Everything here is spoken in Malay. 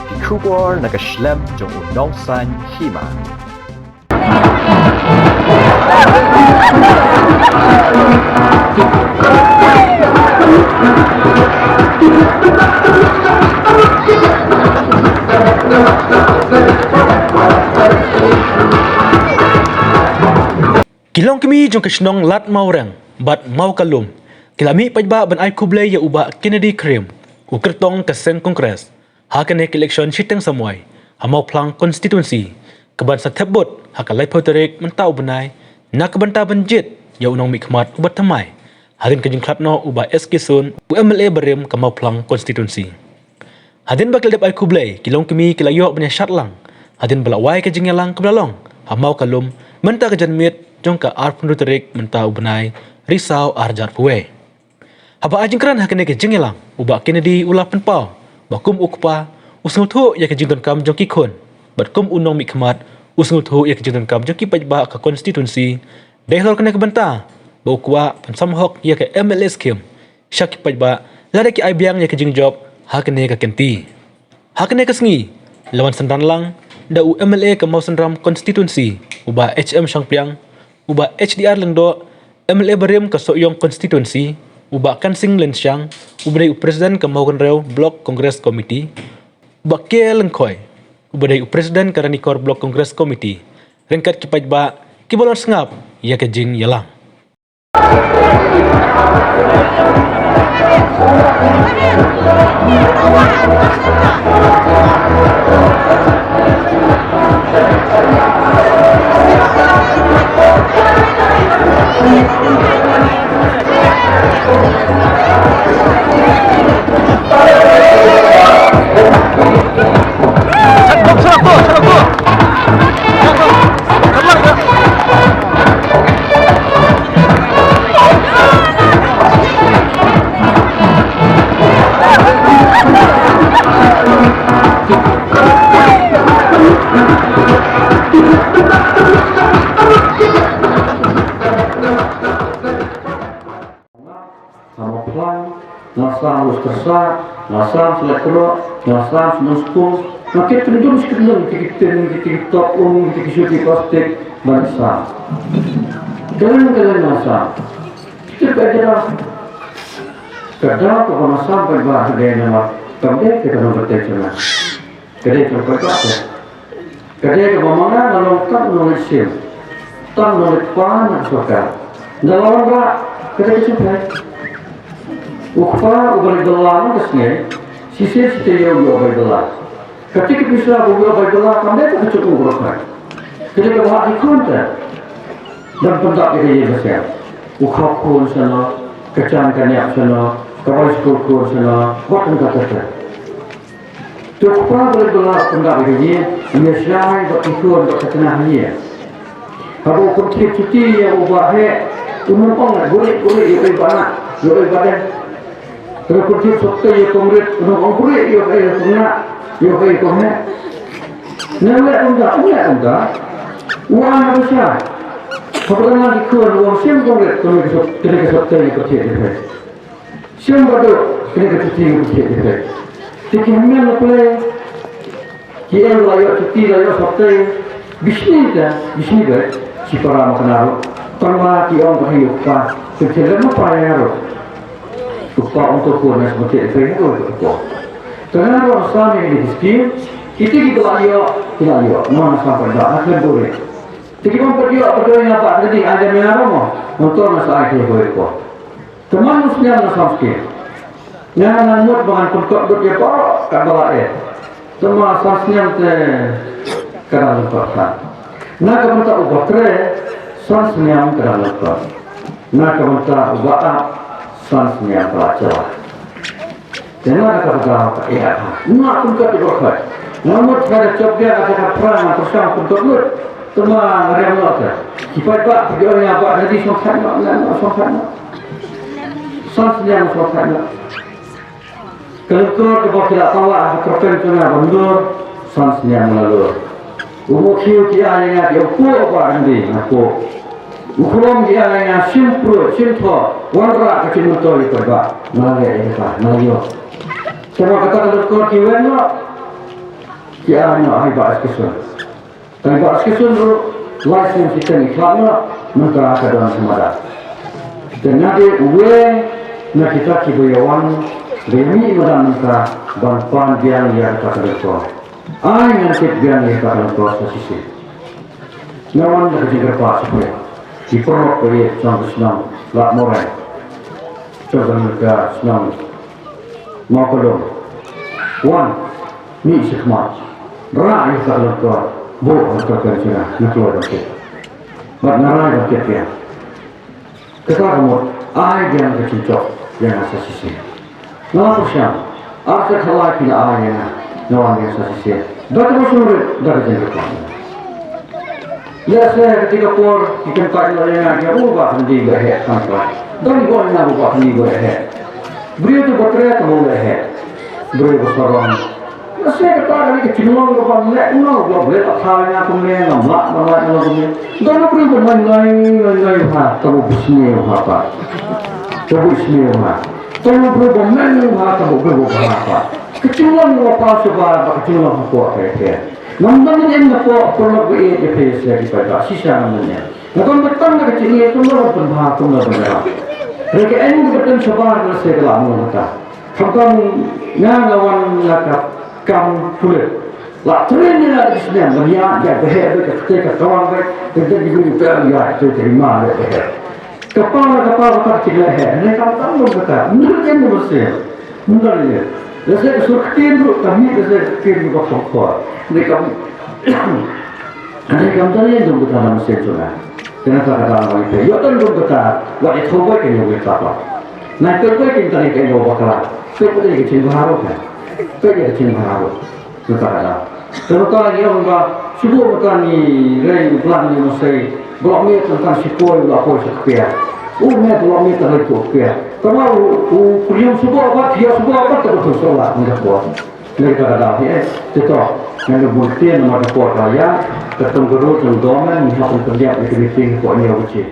ki kubor nakaslem jong unongsan hima. Kilong kami jong kasnong lat maurang, bat mau kalum. Kilami pajba ban ay kublay ya uba Kennedy Krim. Ukertong kaseng kongres. Hakan ek eleksyon siteng samuai. Hamau plang konstituensi. Keban sa tebot hakalay poterik mentau benai. Na kebanta banjit ya unong mikmat ubat tamai. Hadin kajing klapno uba SK Sun UMLA berim kamau plang konstituensi. Hadin bakal dep ay kublay kilong kami kilayok banya syatlang. Hadin balawai kajing yalang kebelalong. Hamau kalum menta kajanmit jong ka arpun ruterik mentau benai risau arjar puwe. Haba ajing keran hakane ke jengelang uba Kennedy ulah penpau bakum ukpa usngu thu ya ke jington kam jong kikun batkum unong mikmat usngu thu ya ke jington kam jong kipajba ka konstituensi dehlor kene ke benta bukwa pensamhok ya ke MLS kim syak kipajba lada ki aibiang ya ke jingjob hakane ka kenti hakane ka sngi lawan sendan lang da UMLA ke mau sendram konstituensi uba HM Sangpiang uba HDR lengdo MLA berim ke soyong konstituensi uba Kansing Lensyang ubadai presiden ke Maukan Reu Blok Kongres Komiti uba Ke Lengkoi ubadai presiden ke Ranikor Blok Kongres Komiti rengkat kipajba kibalon sengap ya ke jing yalang. Nasam ustasar, nasam seletro, nasam senuskul, makin penduduk sekelum tiktok tikisuti kostik bangsa. Kalian nasam, kita berjalan. Kadang kalau nasam berbahasa dengan nama, kadang kita bertanya, kadang kita berkata, kadang kita memanglah melongkap menulis sim, tak menulis pan suka. Dalam orang kadang kita suka. Ukpa ubay dalam kesnya, sisi setiap ubay dalam. Ketika bisa ubay dalam, kami tak cukup berapa. Ketika bahagian dikontak dan pendak ini besar. Ukpa pun sana, kecangkan yang sana, kawal sekolah sana, bukan kata. Ukpa ubay dalam pendak ini, ia syai berikut berkenaan dia. Kalau kunci cuti yang ubah umum orang boleh ubay banyak, ubay badan. Kalau kunci sokta ye kongres, orang kulit ye kongna, ye kongna. Nampak enggak? Uang besar. Apabila dikor uang siam kongres, kena sokta ye kecil deh. Siam badu kena kecil deh. Tapi hanya lepas, kita layak cuti layak sokta ye. Bisnis dah, si para makanaro. Tanpa tiang berhiup pa, kecil mana payah. Upah untuk kurang seperti itu upah. Kerana orang Islam yang didiskrim, kita layak, mana sampai dah akhir boleh. Jadi orang pergi apa? Jadi ada menara untuk masalah itu upah. Teman Muslim Islam yang namut dengan perkara dia parah kabar Teman Muslim kerana perkara. Nak kemudian ubah Muslim kerana perkara. Nak kemudian ubah Sansnya pelajar. Jangan kata iya. Nak pun kata berkat. Namun pada cobia kata perang bersama penduduk. Teman remota. Kipat pak perjuangan apa jadi sokan. Sansnya sokan. Kalau kau tidak tahu apa terpengaruh mundur, sansnya melalui. Umur kiu kia yang dia apa andi aku. Ukuran dia yang simpul, warna kecil motor itu bah, naya ini bah, nayo. Coba kata kalau kau kiwen lo, Kia nya ai ba kesun. Kan ba kesun ro license kita ni kelama maka keadaan semada. Dan nade uwe na kita kiboyawan demi madan maka ban biang yang kata doktor. Ai ngakit biang yang kata doktor sisi. Nawan dah kejar pas sepuluh. Di perut beri sampai senang lak morai. Coba mereka senang mau kelom. Wan ni sekhmat. Rai kata doktor. Boleh kata kerja nak keluar doktor. Mat narai doktor dia. Kata kamu, ai yang kecicok yang asal sisi. Nama siapa? Asal kalau kita ai yang nawan yang asal sisi. Doktor suruh dah kerja kamu. Ya saya ketika keluar di tempat yang dia ubah sendiri leher sampai. Dan gua nak ubah sendiri leher. Beliau tu berteriak kamu leher. Beliau bersorong. Ya saya kata dari kecilan gua melihat gua boleh tak salahnya aku melihat nampak nampak. Dan aku pun bermain kamu bismillah apa? Kamu bismillah. Kamu bermain kamu berapa? Kecilan gua pas sebab kecilan aku apa? Namun yang nak perlu buat dia lagi pada sisa namanya. Namun betul nak ciri itu orang penbahas pun nak berapa. Mereka ini betul sebar dari segala mereka. Kamu ngawan nak kamu pulih. Lah tren ni nak disini banyak dia behar ketika kawan kita juga berlihat itu terima behar. Kepala tak cila behar. Mereka tahu mereka. Mungkin yang bersih. Mungkin. Saya surkin dulu kami saya surkin juga sokor. Mereka tadi yang dulu dalam sejarah. Kenapa kata orang itu? Ya kan dulu kata, wah itu baik yang dulu apa? Nah itu baik yang tadi yang dulu bakal. Saya pun jadi kecil baharu kan. Saya jadi kecil baharu. Kata. Terutama dia orang subuh makan ni, rey pelan ni mesti. Blok ni tentang sipoi, blok apa sekian. Umumnya blok ni terlalu sekian. Kalau kuliah subuh apa, dia subuh apa terbetul solat mudah buat. Mereka kata tetap yang bukti nama dapat raya ketemu guru dan domen mihak kerja di meeting pokoknya uji.